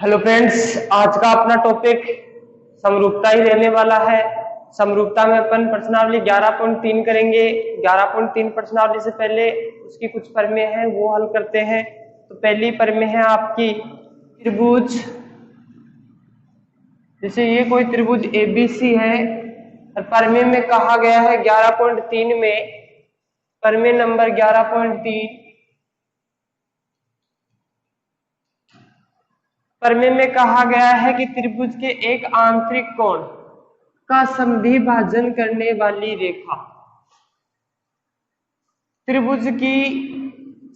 Hello friends, आज का अपना टॉपिक समरूपता ही रहने वाला है। समरूपता में अपन प्रश्नावली 11.3 करेंगे। 11.3 प्रश्नावली से पहले उसकी कुछ प्रमेय हैं वो हल करते हैं। तो पहली प्रमेय है आपकी त्रिभुज। जैसे ये कोई त्रिभुज एबीसी है और प्रमेय में कहा गया है 11.3 में, प्रमेय नंबर 11.3, प्रमेय में कहा गया है कि त्रिभुज के एक आंतरिक कोण का समद्विभाजन करने वाली रेखा त्रिभुज की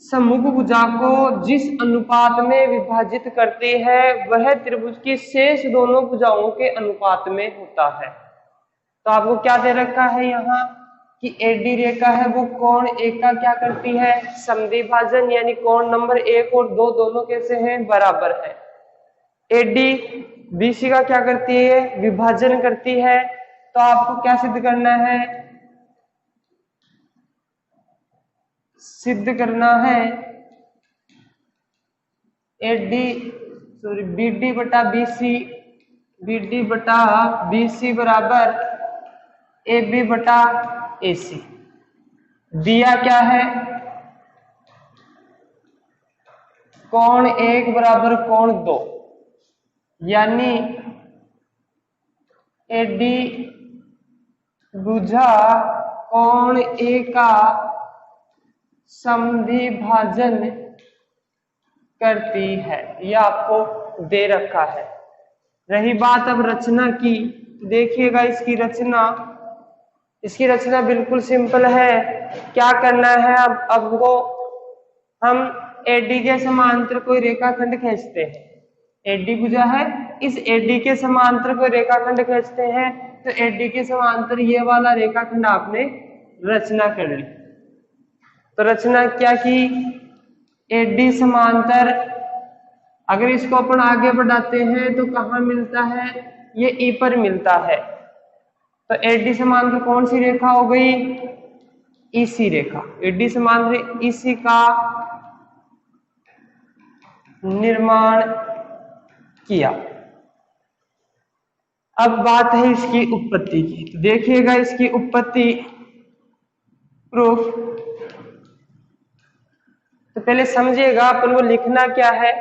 सम्मुख भुजा को जिस अनुपात में विभाजित करती है वह त्रिभुज की शेष दोनों भुजाओं के अनुपात में होता है। तो आपको क्या दे रखा है यहाँ कि एडी रेखा है वो कोण एक का क्या करती है, समद्विभाजन, यानी कोण नंबर 1 और 2 दोनों कैसे हैं, बराबर है। एडी बीसी का क्या करती है, विभाजन करती है। तो आपको क्या सिद्ध करना है, सिद्ध करना है एडी बीडी बटा बीसी, बीडी बटा बीसी बराबर एबी बटा एसी। दिया क्या है, कोण 1 बराबर कोण 2, यानी एडी भुजा कोण ए का समद्विभाजन करती है, यह आपको दे रखा है। रही बात अब रचना की, देखिएगा इसकी रचना बिल्कुल सिंपल है। क्या करना है, अब वो हम एडी के समांतर कोई रेखाखंड खींचते हैं। एडी भुजा है, इस एडी के समांतर कोई रेखाखंड खींचते हैं। तो एडी के समांतर ये वाला रेखाखंड आपने रचना कर ली। तो रचना क्या की, एडी समांतर, अगर इसको अपन आगे बढ़ाते हैं तो कहाँ मिलता है, ये ई पर मिलता है। तो एडी समांतर कौन सी रेखा हो गई, ईसी रेखा। एडी समांतर ईसी का निर्माण किया। अब बात है इसकी उत्पत्ति की। तो देखिएगा इसकी उत्पत्ति प्रूफ। तो पहले समझिएगा अपन को लिखना क्या है।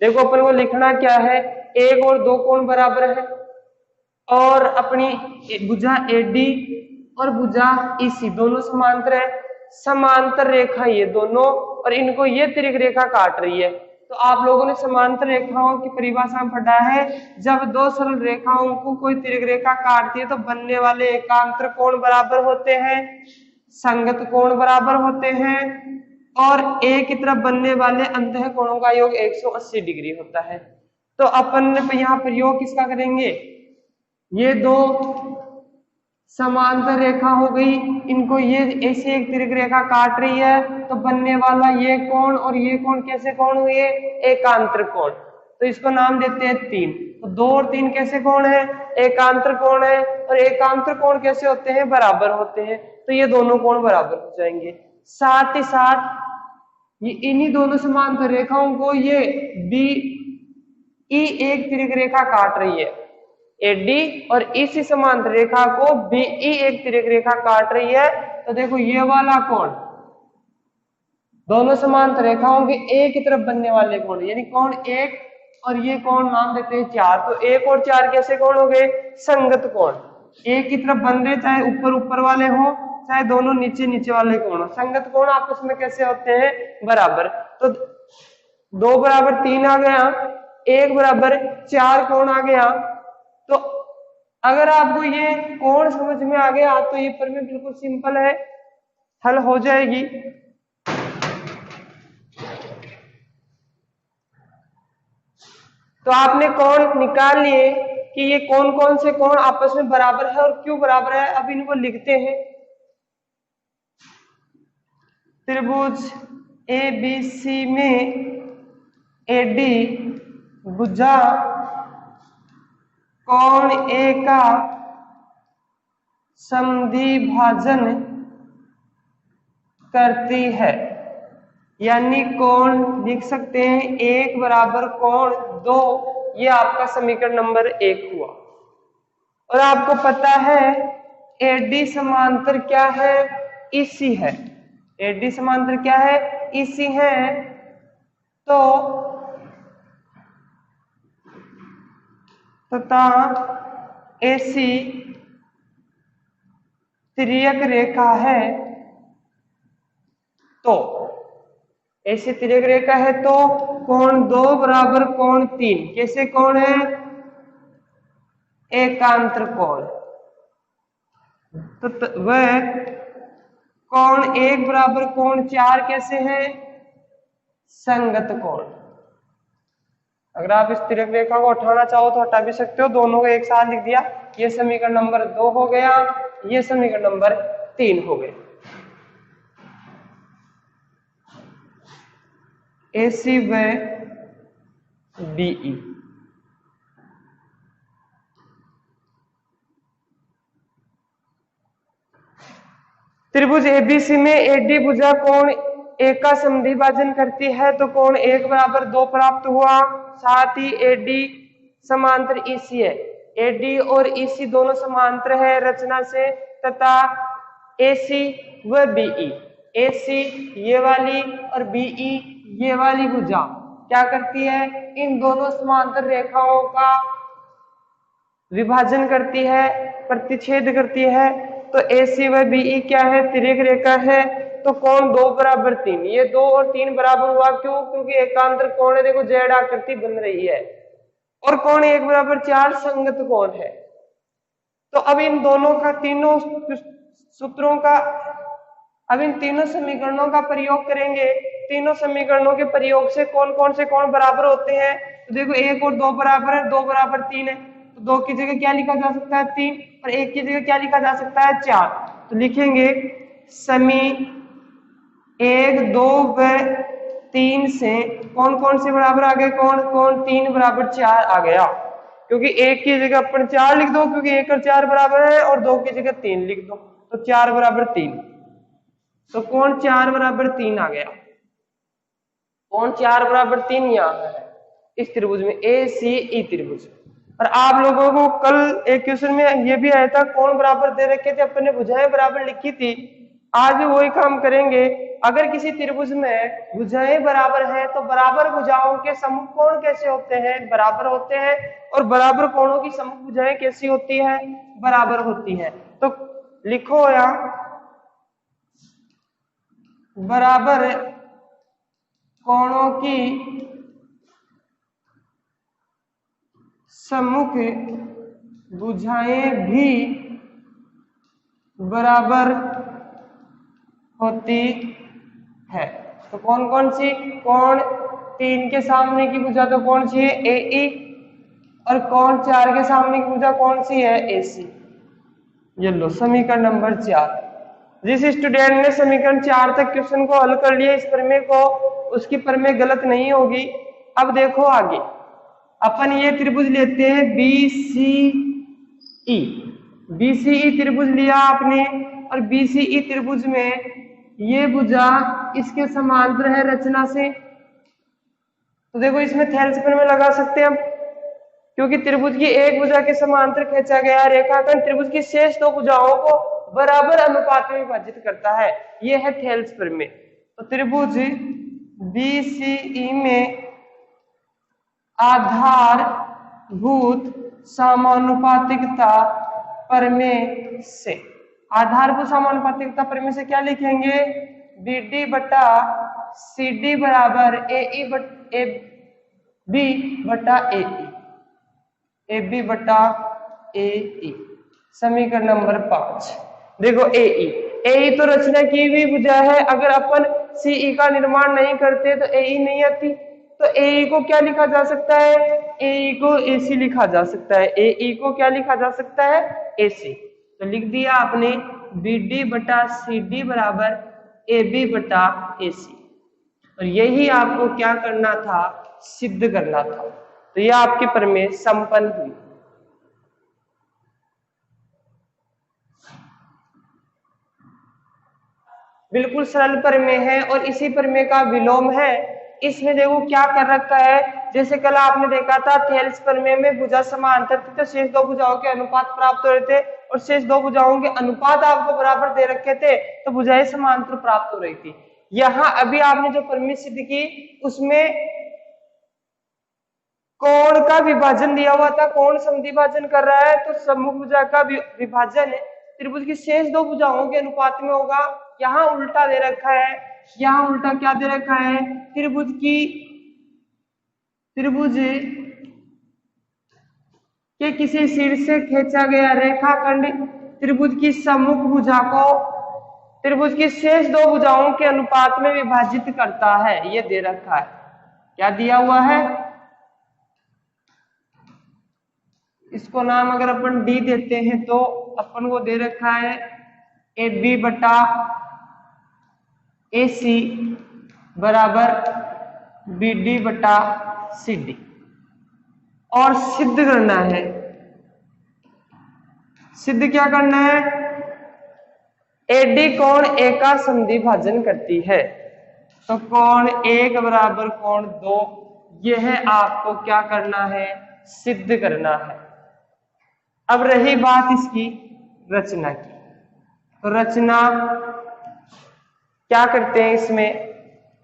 देखो अपन को लिखना क्या है, 1 और 2 कोण बराबर है और अपनी भुजा एडी और भुजा ईसी दोनों समांतर है। समांतर रेखा ये दोनों, और इनको ये तिर्यक रेखा काट रही है। तो आप लोगों ने समांतर रेखाओं की परिभाषा में पढ़ा है, जब दो सरल रेखाओं को कोई तिर्यक रेखा काटती है तो बनने वाले एकांतर कोण बराबर होते हैं, संगत कोण बराबर होते हैं, और एक की तरफ बनने वाले अंतः कोणों का योग 180 डिग्री होता है। तो अपन यहाँ प्रयोग किसका करेंगे, ये दो समांतर रेखा हो गई, इनको ये ऐसे एक तिर्यक रेखा काट रही है, तो बनने वाला ये कोण और ये कोण कैसे कोण हुए, एकांतर कोण। तो इसको नाम देते हैं 3। तो 2 और 3 कैसे कोण है, एकांतर कोण है, और एकांतर कोण कैसे होते हैं, बराबर होते हैं। तो ये दोनों कोण बराबर हो जाएंगे। साथ ही साथ ये इन्हीं दोनों समांतर रेखाओं को ये बी ई एक तिर्यक रेखा काट रही है, एडी, और इसी समांतर रेखा को बीई एक तिर्यक रेखा काट रही है। तो देखो ये वाला कोण दोनों समांतर रेखाओं के एक की तरफ बनने वाले कोण, यानी कोण 1 और ये कोण नाम देते हैं 4। तो 1 और 4 कैसे कोण हो गए, संगत कोण। एक की तरफ बन रहे, चाहे ऊपर ऊपर वाले हो चाहे दोनों नीचे नीचे वाले कोण, संगत कोण आपस में कैसे होते हैं, बराबर। तो 2 बराबर 3 आ गया, 1 बराबर 4 कोण आ गया। तो अगर आपको ये कोण समझ में आ गया तो ये प्रमेय बिल्कुल सिंपल है, हल हो जाएगी। तो आपने कोण निकाल लिए कि ये कौन कौन से कोण आपस में बराबर है और क्यों बराबर है। अब इनको लिखते हैं। त्रिभुज एबीसी में एडी भुजा कोण ए का समद्विभाजन करती है। यानी कोण लिख सकते हैं 1 बराबर कोण 2, ये आपका समीकरण नंबर 1 हुआ। और आपको पता है एडी समांतर क्या है, इसी है। एडी समांतर क्या है, इसी है। तो तथा एसी तिर्यक रेखा है, तो ऐसी तिर्यक रेखा है तो कोण 2 बराबर कोण 3 कैसे कोण है, एकांतर कोण। तो वह कोण 1 बराबर कोण 4 कैसे है, संगत कोण। अगर आप इस तिर्यक रेखा को उठाना चाहो तो हटा भी सकते हो, दोनों को एक साथ लिख दिया। ये समीकरण नंबर 2 हो गया, ये समीकरण नंबर 3 हो गया। एसी व बीई। त्रिभुज एबीसी में एडी भुजा कोण एक का समद्विभाजन करती है, तो कोण 1 बराबर 2 प्राप्त हुआ। साथ ही एडी समांतर ईसी है, एडी और ईसी दोनों समांतर है रचना से, तथा एसी व बीई, एसी ये वाली और बीई ये वाली भुजा क्या करती है, इन दोनों समांतर रेखाओं का विभाजन करती है, प्रतिच्छेद करती है। तो एसी व बीई क्या है, तिर्यक रेखा है। तो कोण 2 बराबर 3, ये 2 और 3 बराबर हुआ, क्यों, क्योंकि एकांतर कोण है, देखो जेड आकृति बन रही है। और कोण 1 बराबर 4 संगत कोण है। तो अब इन दोनों का, तीनों सूत्रों का, अब इन तीनों समीकरणों का प्रयोग करेंगे। तीनों समीकरणों के प्रयोग से कौन कौन से कोण बराबर होते हैं, तो देखो 1 और 2 बराबर है, 2 बराबर 3 है, तो 2 की जगह क्या लिखा जा सकता है, 3, और 1 की जगह क्या लिखा जा सकता है, 4। तो लिखेंगे समी 1, 2 व 3 से कौन कौन से बराबर आ गए, कौन कौन 3 बराबर 4 आ गया, क्योंकि 1 की जगह अपन 4 लिख दो, क्योंकि 1 और 4 बराबर है, और 2 की जगह 3 लिख दो, तो 4 बराबर 3। तो कोण 4 बराबर 3 आ गया। कोण 4 बराबर 3 यहाँ है इस त्रिभुज में, ए सी ई त्रिभुज। और आप लोगों को कल एक क्वेश्चन में ये भी आया था, कोण बराबर दे रखे थे, अपने भुजाएं बराबर लिखी थी। आज भी वही काम करेंगे। अगर किसी त्रिभुज में भुजाएं बराबर हैं तो बराबर भुजाओं के समूह कोण कैसे होते हैं, बराबर होते हैं। और बराबर कोणों की समूह भुजाएं कैसी होती है, बराबर होती है। तो लिखो यहाँ बराबर कोणों की सम्मुख भुजाएं भी बराबर होती है। तो कौन कौन सी, कोण 3 के सामने की भुजा तो कौन सी है, एई, और कोण 4 के सामने की भुजा कौन सी है, एसी। ये लो समीकरण नंबर 4। जिस स्टूडेंट ने समीकरण 4 तक क्वेश्चन को हल कर लिया, इस प्रमेय को, उसकी प्रमेय गलत नहीं होगी। अब देखो आगे, अपन ये त्रिभुज लेते हैं बीसीई। बीसीई त्रिभुज लिया आपने, और बीसीई त्रिभुज में ये भुजा इसके समांतर है रचना से। तो देखो इसमें थेल्स प्रमेय लगा सकते हैं हम, क्योंकि त्रिभुज की एक भुजा के समांतर खींचा गया रेखाखंड त्रिभुज की शेष 2 भुजाओं को बराबर अनुपात में विभाजित करता है, यह है थेल्स प्रमेय। तो त्रिभुज बीसीई में आधारभूत समानुपातिकता प्रमेय से, आधारभूत समानुपातिकता प्रमेय से क्या लिखेंगे, बीडी बटा सीडी बराबर ए बी बटा ए बी बटा ए। समीकरण नंबर 5। देखो ए तो रचना की हुई भुजा है, अगर अपन सीई का निर्माण नहीं करते तो ए नहीं आती। तो ए को क्या लिखा जा सकता है, ए को एसी लिखा जा सकता है, ए को क्या लिखा जा सकता है, एसी। तो लिख दिया आपने बीडी बटा सीडी बराबर ए बी बटा एसी। और यही आपको क्या करना था, सिद्ध करना था। तो यह आपके प्रमेय संपन्न हुई। बिल्कुल सरल प्रमेय है और इसी प्रमेय का विलोम है। इसमें देखो क्या कर रखा है, जैसे कल आपने देखा था थेल्स प्रमेय में भुजा समांतर थी तो शेष दो भुजाओं के अनुपात प्राप्त हो रहे थे, और शेष दो भुजाओं के अनुपात आपको बराबर दे रखे थे तो भुजाएं समांतर प्राप्त हो रही थी। यहाँ अभी आपने जो प्रमेय सिद्ध की उसमें कोण का विभाजन दिया हुआ था, कोण समद्विभाजन कर रहा है तो सम्मुख भुजा का विभाजन त्रिभुज की शेष दो भुजाओं के अनुपात में होगा। यहाँ उल्टा दे रखा है, यहाँ उल्टा क्या दे रखा है, त्रिभुज के किसी शीर्ष से खींचा गया रेखाखंड त्रिभुज की सम्मुख भुजा को त्रिभुज की शेष दो भुजाओं के अनुपात में विभाजित करता है। ये दे रखा है, क्या दिया हुआ है, इसको नाम अगर अपन डी देते हैं तो अपन को दे रखा है ए बी बटा ए सी बराबर बी डी बटा सी डी, और सिद्ध करना है। सिद्ध क्या करना है, एडी कोण ए का समद्विभाजन करती है, तो कोण एक बराबर कोण दो, यह आपको क्या करना है, सिद्ध करना है। अब रही बात इसकी रचना की, तो रचना क्या करते हैं, इसमें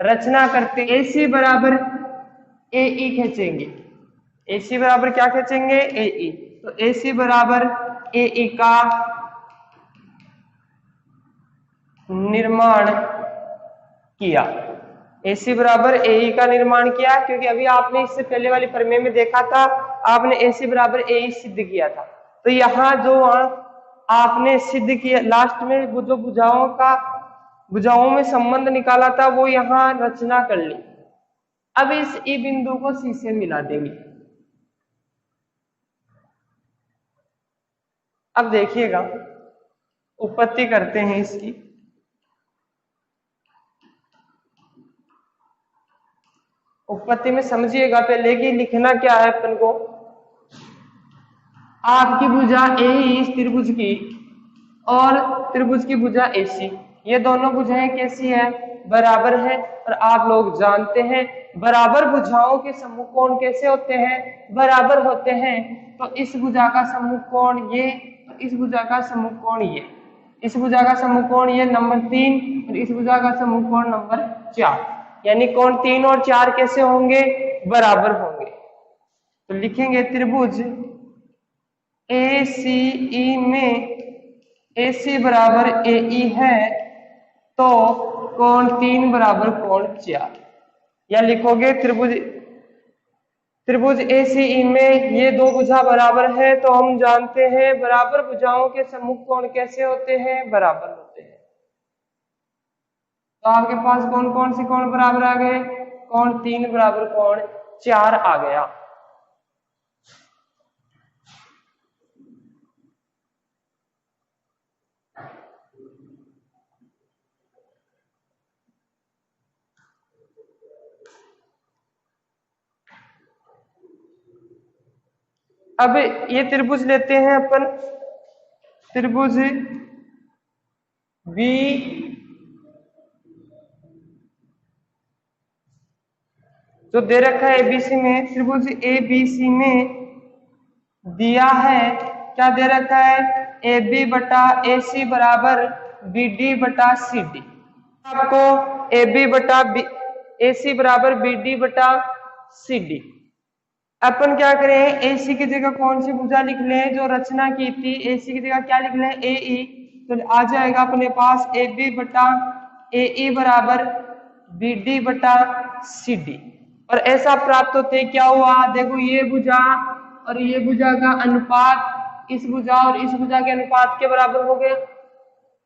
रचना करते हैं AC बराबर AE खींचेंगे, AC बराबर क्या खींचेंगे, AE, तो AC बराबर AE का निर्माण किया, AC बराबर AE का निर्माण किया, क्योंकि अभी आपने इससे पहले वाली प्रमेय में देखा था आपने AC बराबर AE सिद्ध किया था। तो यहाँ जो आपने सिद्ध किया लास्ट में वो जो भुजाओं में संबंध निकाला था वो यहाँ रचना कर ली। अब इस ई बिंदु को सी से मिला देंगे। अब देखिएगा उत्पत्ति करते हैं इसकी, उत्पत्ति में समझिएगा पहले कि लिखना क्या है अपन को। आपकी भुजा ए इस त्रिभुज की और त्रिभुज की भुजा AC, ये दोनों भुजाएं कैसी है, बराबर है, और आप लोग जानते हैं बराबर भुजाओं के समूह कोण कैसे होते हैं, बराबर होते हैं। तो इस भुजा का समूह कोण ये, तो इस भुजा का समूह कोण ये, इस भुजा का समूह कोण ये नंबर 3 और इस भुजा का समूह कोण नंबर 4, यानी कोण 3 और 4 कैसे होंगे, बराबर होंगे। तो लिखेंगे त्रिभुज ACE में AC बराबर AE है तो कोण 3 बराबर कोण 4, या लिखोगे त्रिभुज ACE में ये दो भुजा बराबर है तो हम जानते हैं बराबर भुजाओं के सम्मुख कोण कैसे होते हैं, बराबर होते हैं। तो आपके पास कौन कौन से कोण बराबर आ गए, कोण 3 बराबर कोण 4 आ गया। अब ये त्रिभुज लेते हैं अपन, त्रिभुज B जो दे रखा है ABC में, त्रिभुज ABC में दिया है क्या दे रखा है, AB बटा AC बराबर BD बटा CD। आपको AB बटा AC बराबर BD बटा CD। अपन क्या करें, AC की जगह कौन सी भुजा लिख लें जो रचना की थी, AC की जगह क्या लिख लें, AE, तो आ जाएगा अपने पास AB बटा AE बराबर BD बटा CD। और ऐसा प्राप्त होते क्या हुआ, देखो ये भुजा और ये भुजा का अनुपात इस भुजा और इस भुजा के अनुपात के बराबर हो गया,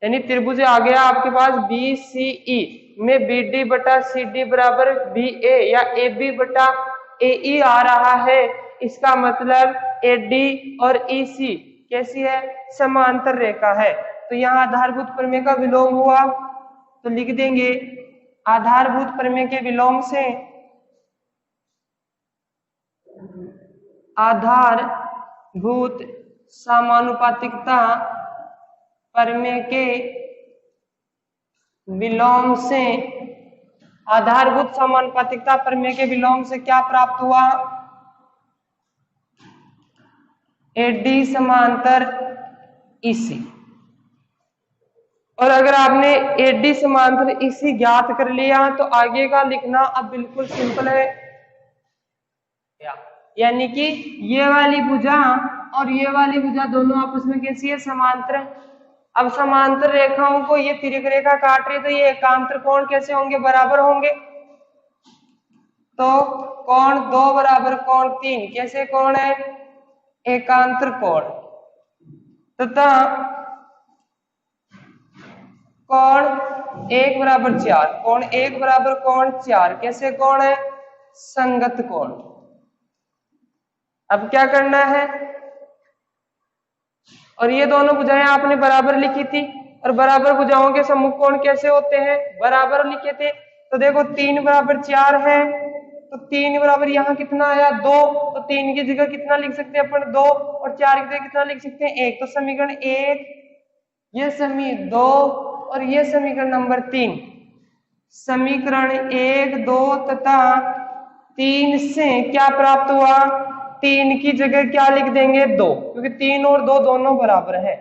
यानी त्रिभुज आ गया आपके पास BCE में BD बटा CD बराबर BA या AB बटा AE आ रहा है। इसका मतलब AD और EC कैसी है, समांतर रेखा है। तो यहाँ आधारभूत प्रमेय का विलोम हुआ, तो लिख देंगे आधारभूत प्रमेय के विलोम से आधारभूत समानुपातिकता प्रमेय के विलोम से आधारभूत समानुपातिकता प्रमेय के विलोम से क्या प्राप्त हुआ? AD समांतर EC। और अगर आपने AD समांतर EC ज्ञात कर लिया तो आगे का लिखना अब बिल्कुल सिंपल है, यानी कि ये वाली भुजा और ये वाली भुजा दोनों आपस में कैसी है? समांतर है। अब समांतर रेखाओं को ये तिर्यक रेखा काट रही है तो ये एकांतर कोण कैसे होंगे? बराबर होंगे। तो कोण 2 बराबर कोण 3 कैसे कोण है? एकांतर कोण। तथा कोण 1 बराबर 4, कोण 1 बराबर कोण 4 कैसे कोण है? संगत कोण। अब क्या करना है? और ये दोनों भुजाएं आपने बराबर लिखी थी और बराबर भुजाओं के सम्मुख कोण कैसे होते हैं? बराबर लिखे थे। तो देखो 3 बराबर 4 है तो 3 बराबर यहाँ कितना आया? 2। तो 3 की जगह कितना लिख सकते हैं अपन? 2। और 4 की जगह कितना लिख सकते हैं? 1। तो समीकरण 1, ये समीकरण 2 और ये समीकरण नंबर 3। समीकरण 1, 2 तथा 3 से क्या प्राप्त हुआ? 3 की जगह क्या लिख देंगे? 2, क्योंकि 3 और 2 दोनों बराबर है।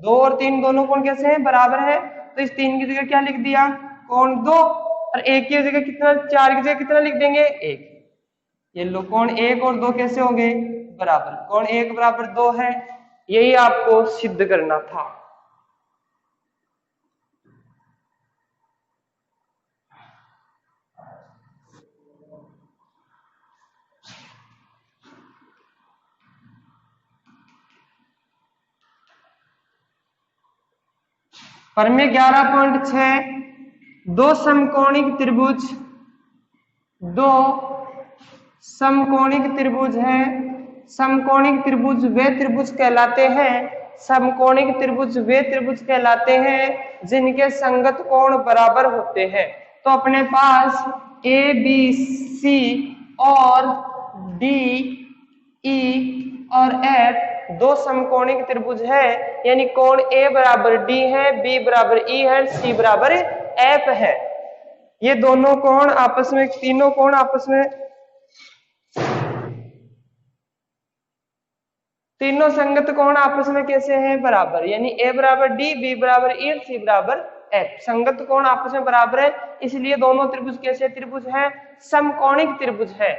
2 और 3 दोनों कोण कैसे हैं? बराबर है। तो इस 3 की जगह क्या लिख दिया? कोण 2। और 1 की जगह कितना? 4 की जगह कितना लिख देंगे? 1। ये लो, कोण 1 और 2 कैसे हो गए? बराबर। कोण 1 बराबर 2 है, यही आपको सिद्ध करना था। प्रमेय 11.6 दो समकोणिक त्रिभुज है। समकोणिक त्रिभुज वे त्रिभुज कहलाते हैं, समकोणिक त्रिभुज वे त्रिभुज कहलाते हैं जिनके संगत कोण बराबर होते हैं। तो अपने पास ABC और DE और F दो समकोणिक त्रिभुज है, यानी कोण A बराबर D है, B बराबर E है, C बराबर F है। ये दोनों कोण आपस में, तीनों कोण आपस में, तीनों संगत कोण आपस में कैसे हैं? बराबर। यानी A बराबर D, B बराबर E, C बराबर F। संगत कोण आपस में बराबर है, इसलिए दोनों त्रिभुज कैसे त्रिभुज हैं? समकोणिक त्रिभुज है।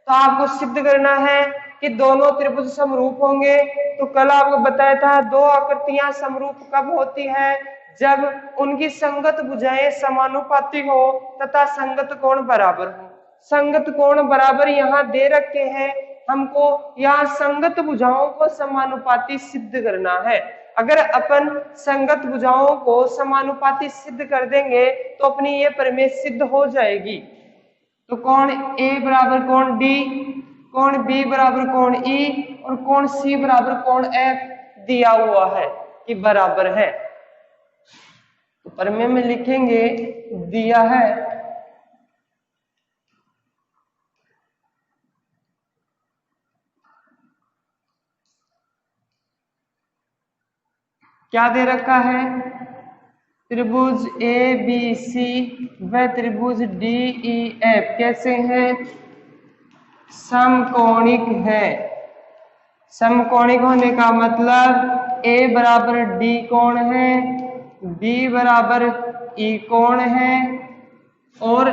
तो आपको सिद्ध करना है कि दोनों त्रिभुज समरूप होंगे। तो कल आपको बताया था दो आकृतियां समरूप कब होती है? जब उनकी संगत भुजाएं समानुपाती हो तथा संगत कोण बराबर हो। संगत कोण बराबर यहाँ दे रखे हैं, हमको यहाँ संगत भुजाओं को समानुपाती सिद्ध करना है। अगर अपन संगत भुजाओं को समानुपाती सिद्ध कर देंगे तो अपनी ये प्रमेय सिद्ध हो जाएगी। तो कोण A बराबर कोण D, कोण B बराबर कोण E और कोण C बराबर कोण F दिया हुआ है कि बराबर है। तो प्रमेय में लिखेंगे दिया है क्या दे रखा है? त्रिभुज ABC व त्रिभुज DEF कैसे हैं? समकोणिक है। समकोणिक होने का मतलब A बराबर D कोण है, B बराबर E कोण है और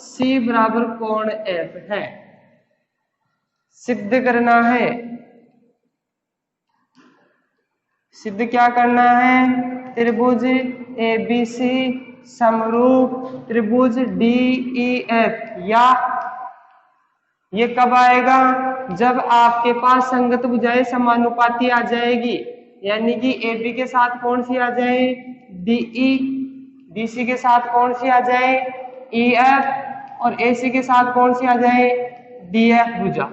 C बराबर कोण F है। सिद्ध करना है। सिद्ध क्या करना है? त्रिभुज ABC समरूप त्रिभुज DEF, या ये कब आएगा? जब आपके पास संगत भुजाएं समानुपाती आ जाएगी, यानी कि AB के साथ कौन सी आ जाए? DE, BC के साथ कौन सी आ जाए? EF और AC के साथ कौन सी आ जाए? DF भुजा।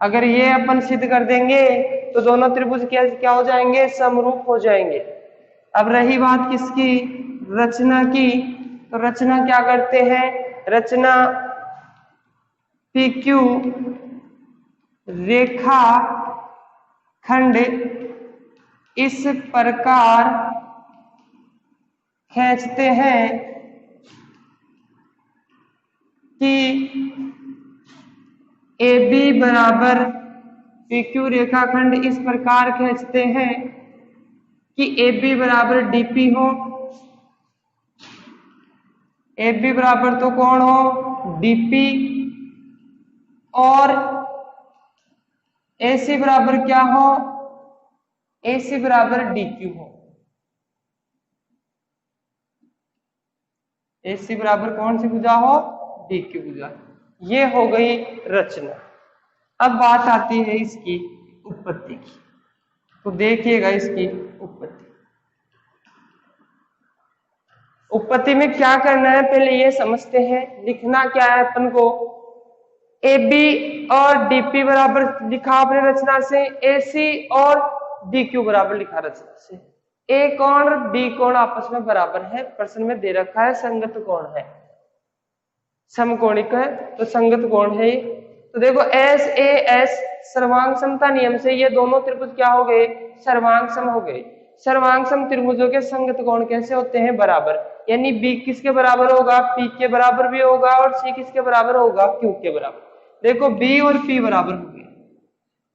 अगर ये अपन सिद्ध कर देंगे तो दोनों त्रिभुज क्या हो जाएंगे? समरूप हो जाएंगे। अब रही बात किसकी? रचना की। तो रचना क्या करते हैं? रचना PQ रेखा खंड इस प्रकार खींचते हैं कि ए बी बराबर पी क्यू रेखाखंड इस प्रकार खींचते हैं कि ए बी बराबर डीपी हो। ए बी बराबर तो कौन हो, डीपी, और ए सी बराबर क्या हो, ए सी बराबर डी क्यू हो। ए सी बराबर कौन सी भुजा हो, डी क्यू भुजा। ये हो गई रचना। अब बात आती है इसकी उत्पत्ति की, तो देखिएगा इसकी उत्पत्ति। उत्पत्ति में क्या करना है पहले ये समझते हैं। लिखना क्या है अपन को, ए बी और डीपी बराबर लिखा अपनी रचना से, ए सी और डी क्यू बराबर लिखा रचना से। ए कोण और डी कोण आपस में बराबर है, प्रश्न में दे रखा है संगत कोण है, समकोणिक है तो संगत कोण है। तो देखो एस ए एस सर्वांग समता नियम से ये दोनों त्रिभुज क्या हो गए, सर्वांग सम हो गए। सर्वांग सम त्रिभुजों के संगत कोण कैसे होते हैं, बराबर। यानी बी किसके बराबर होगा, पी के बराबर भी होगा, और सी किसके बराबर होगा, क्यू के बराबर। देखो बी और पी बराबर हो गए,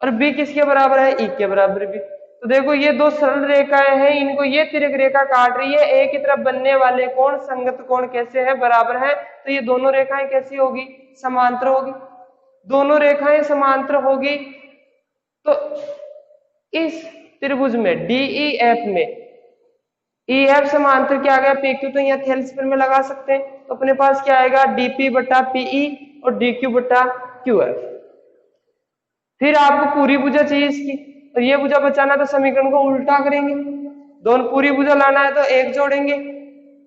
और बी किसके बराबर है, ई के बराबर भी। तो देखो ये दो सरल रेखाएं हैं, इनको ये तिर्यक रेखा काट रही है, एक की तरफ बनने वाले कोण संगत कोण कैसे है, बराबर है। तो ये दोनों रेखाएं कैसी होगी, समांतर होगी। दोनों रेखाएं समांतर होगी तो इस त्रिभुज में डीई एफ में ई एफ समांतर क्या आ गया, पी क्यू, तो यहाँ थेल्सफिर में लगा सकते हैं। तो अपने पास क्या आएगा, डीपी बटा पीई और डी क्यू बटा क्यू एफ। फिर आपको पूरी भुजा चाहिए इसकी, तो ये भुजा बचाना तो समीकरण को उल्टा करेंगे, दोनों पूरी भुजा लाना है तो एक जोड़ेंगे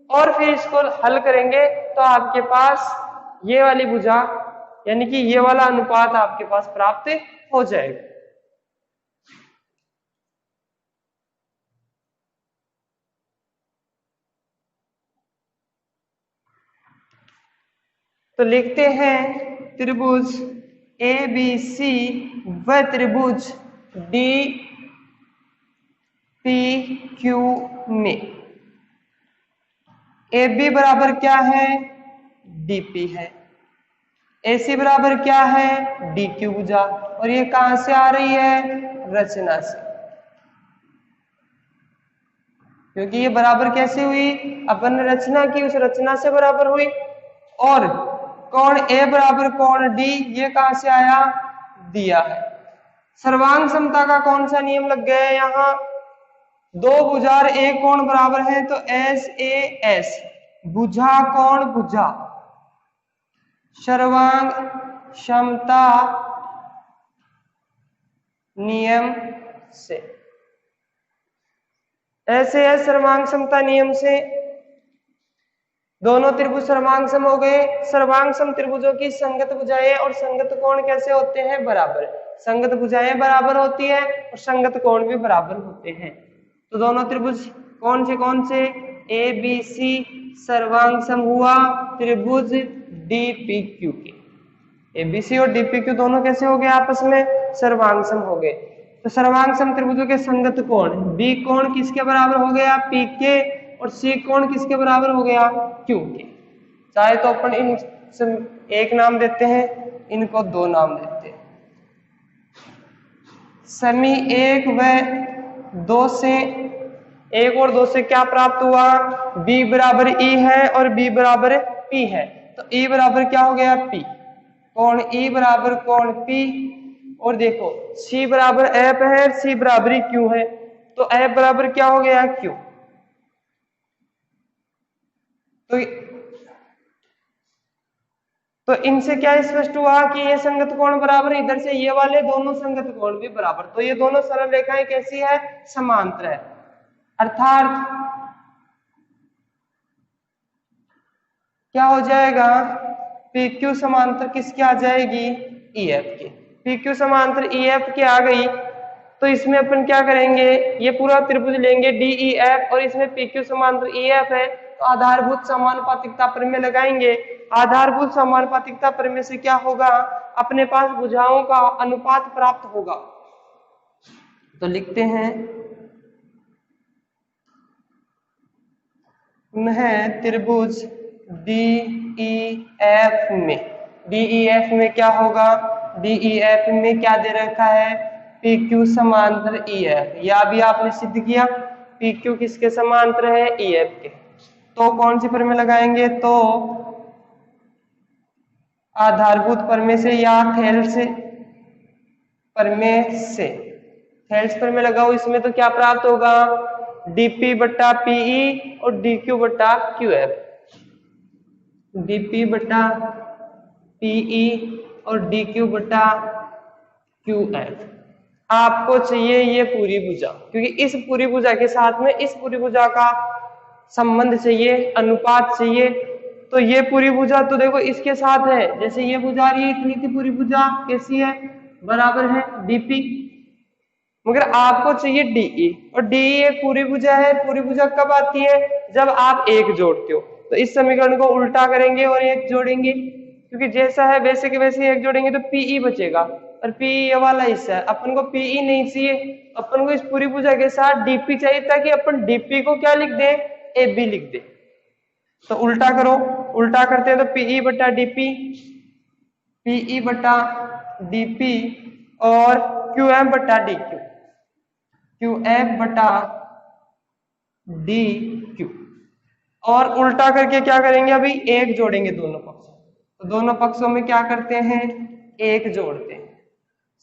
और फिर इसको हल करेंगे, तो आपके पास ये वाली भुजा यानी कि ये वाला अनुपात आपके पास प्राप्त हो जाएगा। तो लिखते हैं त्रिभुज ए बी सी व त्रिभुज डी पी क्यू में ए बी बराबर क्या है, डीपी है, ए सी बराबर क्या है, डी क्यू भुजा, और ये कहां से आ रही है, रचना से। क्योंकि ये बराबर कैसे हुई, अपन ने रचना की, उस रचना से बराबर हुई। और कोण ए बराबर कोण डी, ये कहां से आया, दिया है। सर्वांग समता का कौन सा नियम लग गया है, यहाँ दो भुजा और एक कोण बराबर है, तो एस ए एस भुजा कोण भुजा सर्वांग समता नियम से। ऐसे है सर्वांग समता नियम से दोनों त्रिभुज सर्वांग सम हो गए। सर्वांग सम त्रिभुजों की संगत भुजाएं और संगत कोण कैसे होते हैं, बराबर। संगत भुजाएं बराबर होती है और संगत कोण भी बराबर होते हैं। तो दोनों त्रिभुज कौन से, ए बी सी सर्वांग सम हुआ त्रिभुज डी पी क्यू के। ए बी सी और डी पी क्यू दोनों कैसे हो गए, आपस में सर्वांग सम हो गए। तो सर्वांग सम त्रिभुजों के संगत कोण, बी कोण किसके बराबर हो गया, पी के, और सी कोण किसके बराबर हो गया, क्यू के। चाहे तो अपन इन एक नाम देते हैं, इनको दो नाम देते हैं। समी एक व दो से, एक और दो से क्या प्राप्त हुआ, b बराबर ई है और b बराबर p है। तो e बराबर क्या हो गया, p, कोण e बराबर कोण p, और देखो c बराबर f है, c बराबर q है, तो f बराबर क्या हो गया, q। तो इनसे क्या स्पष्ट हुआ कि ये संगत कोण बराबर, इधर से ये वाले दोनों संगत कोण भी बराबर। तो ये दोनों सरल रेखाएं कैसी है, समांतर है। अर्थात क्या हो जाएगा, PQ समांतर किसके आ जाएगी, EF के। PQ समांतर EF के आ गई, तो इसमें अपन क्या करेंगे, ये पूरा त्रिभुज लेंगे DEF और इसमें PQ समांतर EF है, तो आधारभूत समानुपातिकता प्रमेय लगाएंगे। आधारभूत समानुपातिकता प्रमेय से क्या होगा, अपने पास भुजाओं का अनुपात प्राप्त होगा। तो लिखते हैं है त्रिभुज DEF में, DEF में क्या होगा, DEF में क्या दे रखा है, PQ समांतर EF, या भी आपने सिद्ध किया PQ किसके समांतर है, EF के। तो कौन सी प्रमेय लगाएंगे, तो आधारभूत प्रमेय से या थेल्स प्रमेय से, थेल्स प्रमेय लगाओ इसमें तो क्या प्राप्त होगा, DP बट्टा PE और DQ बट्टा QF, DP बट्टा PE और DQ बट्टा QF। आपको चाहिए ये पूरी भुजा, क्योंकि इस पूरी भुजा के साथ में इस पूरी भुजा का संबंध चाहिए, अनुपात चाहिए। तो ये पूरी भुजा तो देखो इसके साथ है, जैसे ये भुजा आ रही है इतनी थी पूरी भुजा, कैसी है, बराबर है DP, मगर आपको चाहिए DE, और DE एक पूरी भुजा है। पूरी भुजा कब आती है, जब आप एक जोड़ते हो। तो इस समीकरण को उल्टा करेंगे और एक जोड़ेंगे, क्योंकि जैसा है वैसे के वैसे एक जोड़ेंगे तो PE बचेगा, और PE ये वाला हिस्सा है, अपन को PE नहीं चाहिए, अपन को इस पूरी भुजा के साथ DP चाहिए, ताकि अपन DP को क्या लिख दें, AB लिख दें। तो उल्टा करो, उल्टा करते हैं तो PE बटा DP, PE बटा DP और QM बटा DQ, QF बटा DQ, और उल्टा करके क्या करेंगे, अभी एक जोड़ेंगे दोनों पक्षों। तो दोनों पक्षों में क्या करते हैं, एक जोड़ते हैं।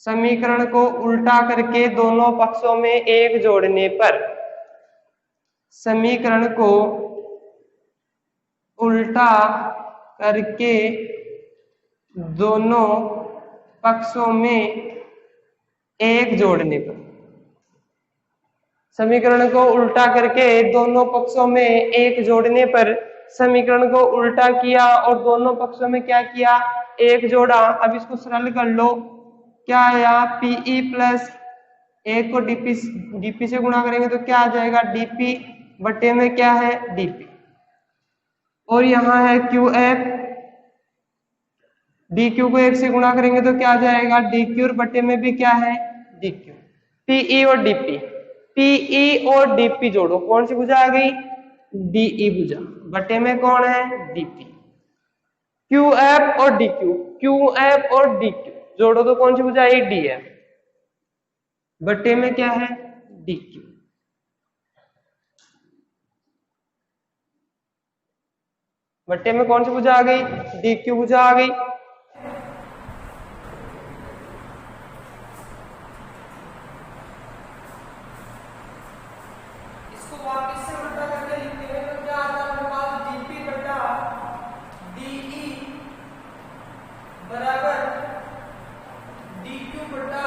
समीकरण को उल्टा करके दोनों पक्षों में एक जोड़ने पर, समीकरण को उल्टा करके दोनों पक्षों में एक जोड़ने पर, समीकरण को उल्टा करके दोनों पक्षों में एक जोड़ने पर, समीकरण को उल्टा किया और दोनों पक्षों में क्या किया, एक जोड़ा। अब इसको सरल कर लो, क्या आया, PE प्लस एक को DP से गुणा करेंगे तो क्या आ जाएगा, DP बटे में क्या है, DP, और यहाँ है QF, DQ को एक से गुणा करेंगे तो क्या आ जाएगा, DQ, और बटे में भी क्या है, DQ। PE और DP, PE और DP जोड़ो, कौन सी भुजा आ गई, DE भुजा, बटे में कौन है, DP। QF और DQ, QF और DQ जोड़ो तो कौन सी भुजा आई, DF, बटे में क्या है, DQ। बटे में कौन सी भुजा आ गई, DQ भुजा आ गई। इसको वापस से उल्टा करके लिखते हैं तो क्या आता है हमारे पास, DP बटा DE बराबर DQ बटा